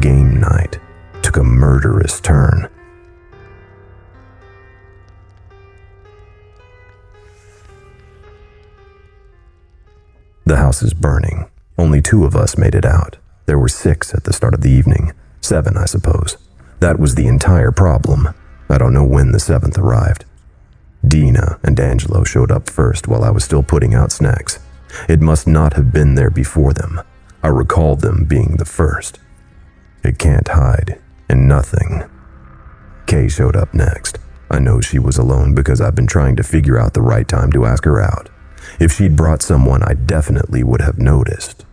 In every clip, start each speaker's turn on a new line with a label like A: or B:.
A: game night took a murderous turn. The house is burning. Only 2 of us made it out. There were 6 at the start of the evening. 7, I suppose. That was the entire problem. I don't know when the 7th arrived. Dina and Angelo showed up first while I was still putting out snacks. It must not have been there before them. I recall them being the first. It can't hide in nothing. Kay showed up next. I know she was alone because I've been trying to figure out the right time to ask her out. If she'd brought someone, I definitely would have noticed.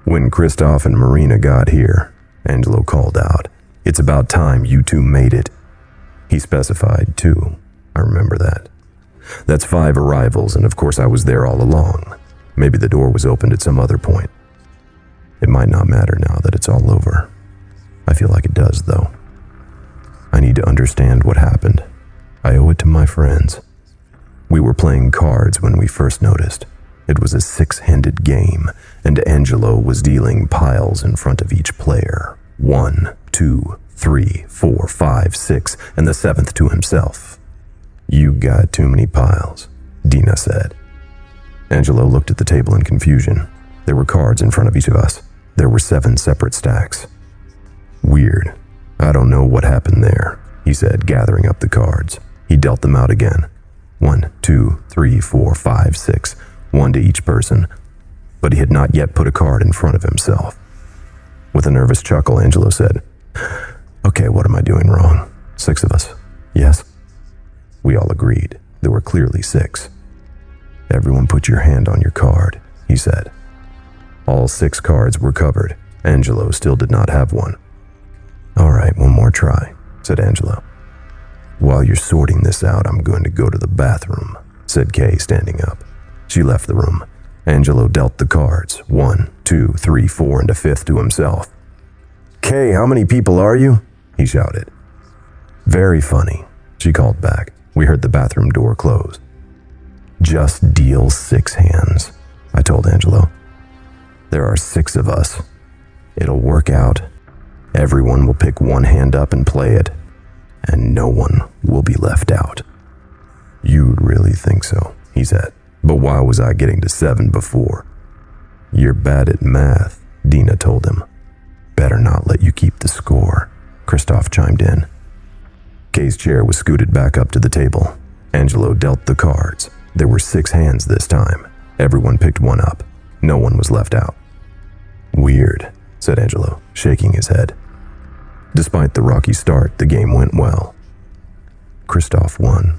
A: When Christoph and Marina got here, Angelo called out, "It's about time you 2 made it." He specified 2. I remember that. That's 5 arrivals, and of course I was there all along. Maybe the door was opened at some other point. It might not matter now that it's all over. I feel like it does, though. I need to understand what happened. I owe it to my friends. We were playing cards when we first noticed. It was a 6-handed game, and Angelo was dealing piles in front of each player. 1, 2, 3, 4, 5, 6, and the 7th to himself. "You got too many piles," Dina said. Angelo looked at the table in confusion. There were cards in front of each of us. There were 7 separate stacks. "Weird. I don't know what happened there," he said, gathering up the cards. He dealt them out again. 1, 2, 3, 4, 5, 6, 1 to each person. But he had not yet put a card in front of himself. With a nervous chuckle, Angelo said, "Okay, what am I doing wrong? 6 of us, yes?" We all agreed. There were clearly 6. "Everyone put your hand on your card," he said. All 6 cards were covered. Angelo still did not have one. "All right, one more try," said Angelo. "While you're sorting this out, I'm going to go to the bathroom," said Kay, standing up. She left the room. Angelo dealt the cards, 1, 2, 3, 4, and a 5th to himself. "Kay, how many people are you?" he shouted. "Very funny," she called back. We heard the bathroom door close. "Just deal 6 hands," I told Angelo. "There are 6 of us. It'll work out. Everyone will pick 1 hand up and play it, and no one will be left out." "You'd really think so," he said. "But why was I getting to 7 before?" "You're bad at math," Dina told him. "Better not let you keep the score," Christoph chimed in. Kay's chair was scooted back up to the table. Angelo dealt the cards. There were 6 hands this time. Everyone picked 1 up. No one was left out. "Weird," said Angelo, shaking his head. Despite the rocky start, the game went well. Christoph won.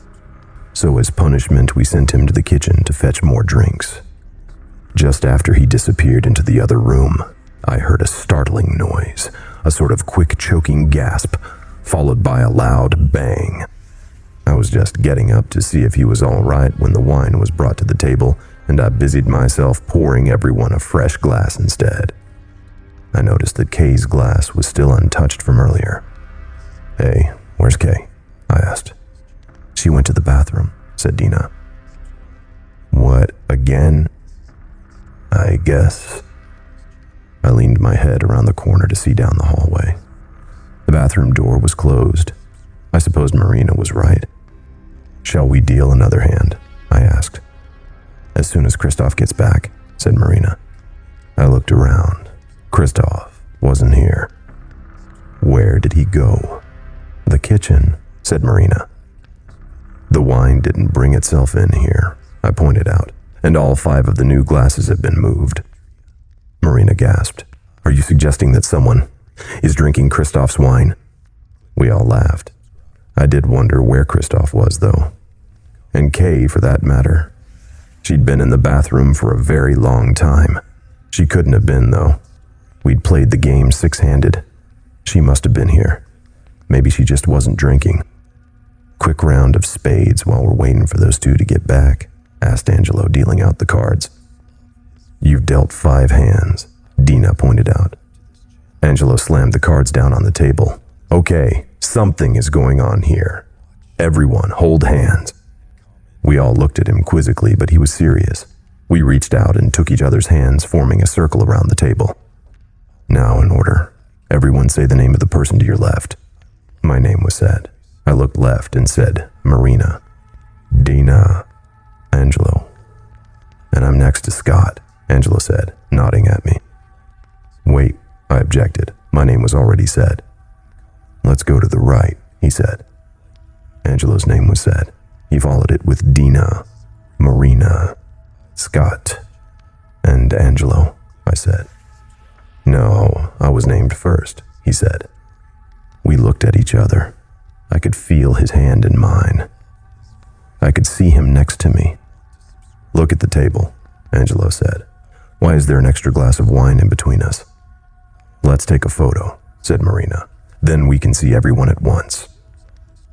A: So as punishment, we sent him to the kitchen to fetch more drinks. Just after he disappeared into the other room, I heard a startling noise, a sort of quick choking gasp, followed by a loud bang. I was just getting up to see if he was all right when the wine was brought to the table, and I busied myself pouring everyone a fresh glass instead. I noticed that Kay's glass was still untouched from earlier. "Hey, where's Kay?" I asked. "She went to the bathroom," said Dina. "What, again?" "I guess." I leaned my head around the corner to see down the hallway. The bathroom door was closed. I supposed Marina was right. "Shall we deal another hand?" I asked. "As soon as Christoph gets back," said Marina. I looked around. Christoph wasn't here. "Where did he go?" "The kitchen," said Marina. "The wine didn't bring itself in here," I pointed out, "and all 5 of the new glasses have been moved." Marina gasped. "Are you suggesting that someone is drinking Christoph's wine?" We all laughed. I did wonder where Christoph was, though. And Kay, for that matter. She'd been in the bathroom for a very long time. She couldn't have been, though. We'd played the game 6-handed. She must have been here. Maybe she just wasn't drinking. "Quick round of spades while we're waiting for those 2 to get back?" asked Angelo, dealing out the cards. "You've dealt 5 hands," Dina pointed out. Angelo slammed the cards down on the table. "Okay, something is going on here. Everyone, hold hands." We all looked at him quizzically, but he was serious. We reached out and took each other's hands, forming a circle around the table. "Now in order." Everyone say the name of the person to your left." My name was said. I looked left and said, "Marina." "Dina." "Angelo." "And I'm next to Scott," Angelo said, nodding at me. "Wait," I objected. My name was already said. "Let's go to the right," he said. Angelo's name was said. He followed it with Dina, Marina, Scott, and Angelo, I said. "No, I was named first," he said. We looked at each other. I could feel his hand in mine. I could see him next to me. "Look at the table," Angelo said. "Why is there an extra glass of wine in between us?" "Let's take a photo," said Marina. "Then we can see everyone at once."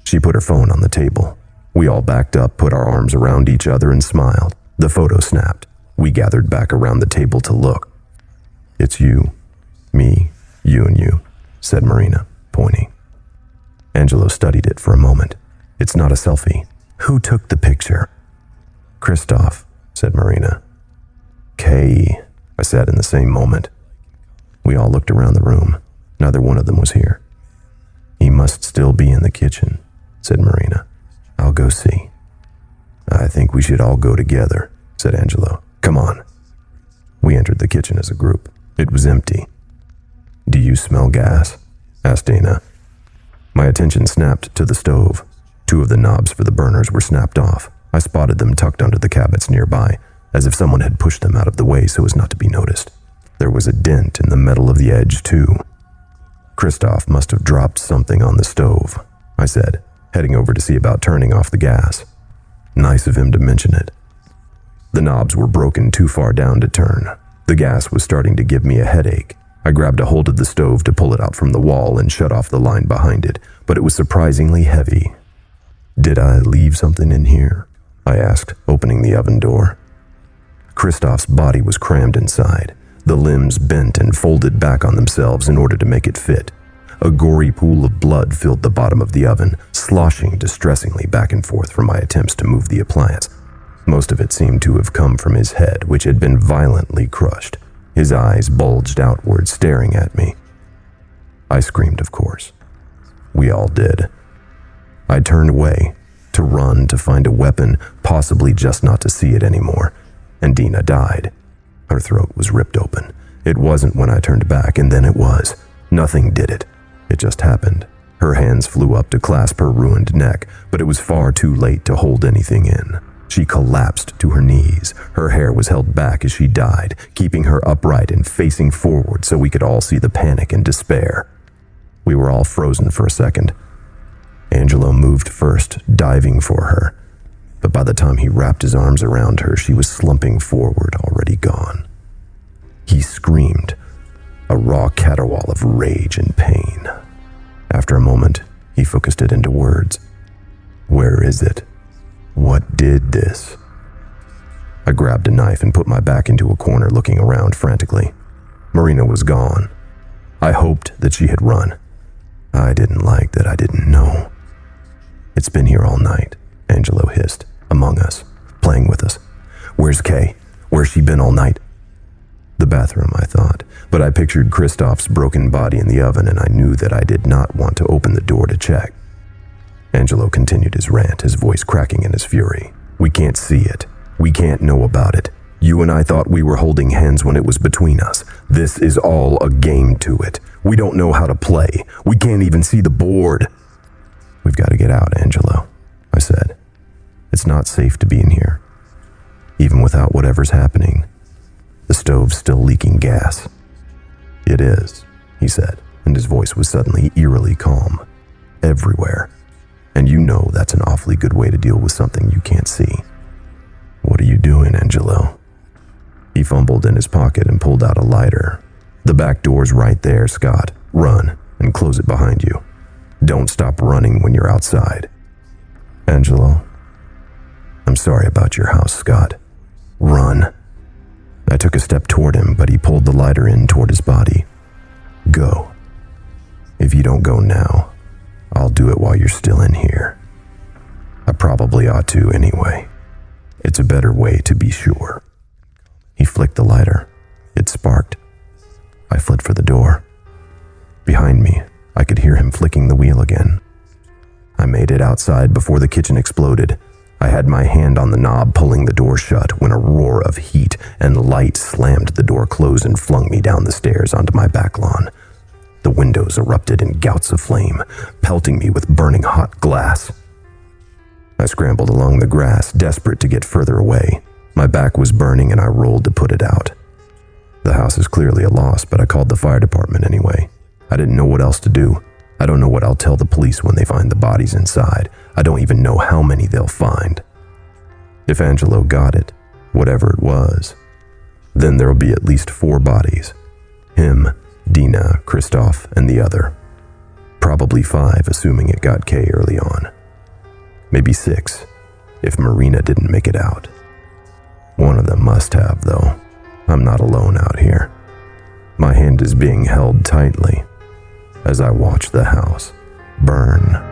A: She put her phone on the table. We all backed up, put our arms around each other, and smiled. The photo snapped. We gathered back around the table to look. "It's you, me, you and you," said Marina, pointing. Angelo studied it for a moment. "It's not a selfie. Who took the picture?" "Christoph," said Marina. "Kay," I said in the same moment. We all looked around the room. Neither one of them was here. "He must still be in the kitchen," said Marina. "I'll go see." "I think we should all go together," said Angelo. "Come on." We entered the kitchen as a group. It was empty. "Do you smell gas?" asked Dana. My attention snapped to the stove. 2 of the knobs for the burners were snapped off. I spotted them tucked under the cabinets nearby, as if someone had pushed them out of the way so as not to be noticed. There was a dent in the metal of the edge, too. "Christoph must have dropped something on the stove," I said, heading over to see about turning off the gas. Nice of him to mention it. The knobs were broken too far down to turn. The gas was starting to give me a headache. I grabbed a hold of the stove to pull it out from the wall and shut off the line behind it, but it was surprisingly heavy. "Did I leave something in here?" I asked, opening the oven door. Christoph's body was crammed inside, the limbs bent and folded back on themselves in order to make it fit. A gory pool of blood filled the bottom of the oven, sloshing distressingly back and forth from my attempts to move the appliance. Most of it seemed to have come from his head, which had been violently crushed. His eyes bulged outward, staring at me. I screamed, of course. We all did. I turned away, to run, to find a weapon, possibly just not to see it anymore. And Dina died. Her throat was ripped open. It wasn't when I turned back, and then it was. Nothing did it. It just happened. Her hands flew up to clasp her ruined neck, but it was far too late to hold anything in. She collapsed to her knees. Her hair was held back as she died, keeping her upright and facing forward so we could all see the panic and despair. We were all frozen for a second. Angelo moved first, diving for her. But by the time he wrapped his arms around her, she was slumping forward, already gone. He screamed, a raw caterwaul of rage and pain. After a moment, he focused it into words. "Where is it? What did this?" I grabbed a knife and put my back into a corner, looking around frantically. Marina was gone. I hoped that she had run. I didn't like that I didn't know. "It's been here all night," Angelo hissed, "among us, playing with us. Where's Kay? Where's she been all night?" "The bathroom," I thought, but I pictured Christoph's broken body in the oven, and I knew that I did not want to open the door to check. Angelo continued his rant, his voice cracking in his fury. "We can't see it. We can't know about it. You and I thought we were holding hands when it was between us. This is all a game to it. We don't know how to play. We can't even see the board." "We've got to get out, Angelo," I said. "It's not safe to be in here. Even without whatever's happening, the stove's still leaking gas." "It is," he said, and his voice was suddenly eerily calm. "Everywhere. And you know that's an awfully good way to deal with something you can't see." "What are you doing, Angelo?" He fumbled in his pocket and pulled out a lighter. "The back door's right there, Scott. Run, and close it behind you. Don't stop running when you're outside." "Angelo, I'm sorry about your house, Scott. Run." I took a step toward him, but he pulled the lighter in toward his body. "Go. If you don't go now, I'll do it while you're still in here. I probably ought to anyway. It's a better way to be sure." He flicked the lighter. It sparked. I fled for the door. Behind flicking the wheel again. I made it outside before the kitchen exploded. I had my hand on the knob pulling the door shut when a roar of heat and light slammed the door closed and flung me down the stairs onto my back lawn. The windows erupted in gouts of flame, pelting me with burning hot glass. I scrambled along the grass, desperate to get further away. My back was burning and I rolled to put it out. The house is clearly a loss, but I called the fire department anyway. I didn't know what else to do. I don't know what I'll tell the police when they find the bodies inside. I don't even know how many they'll find. If Angelo got it, whatever it was, then there'll be at least 4 bodies. Him, Dina, Christoph, and the other. Probably 5, assuming it got Kay early on. Maybe 6, if Marina didn't make it out. One of them must have, though. I'm not alone out here. My hand is being held tightly as I watch the house burn.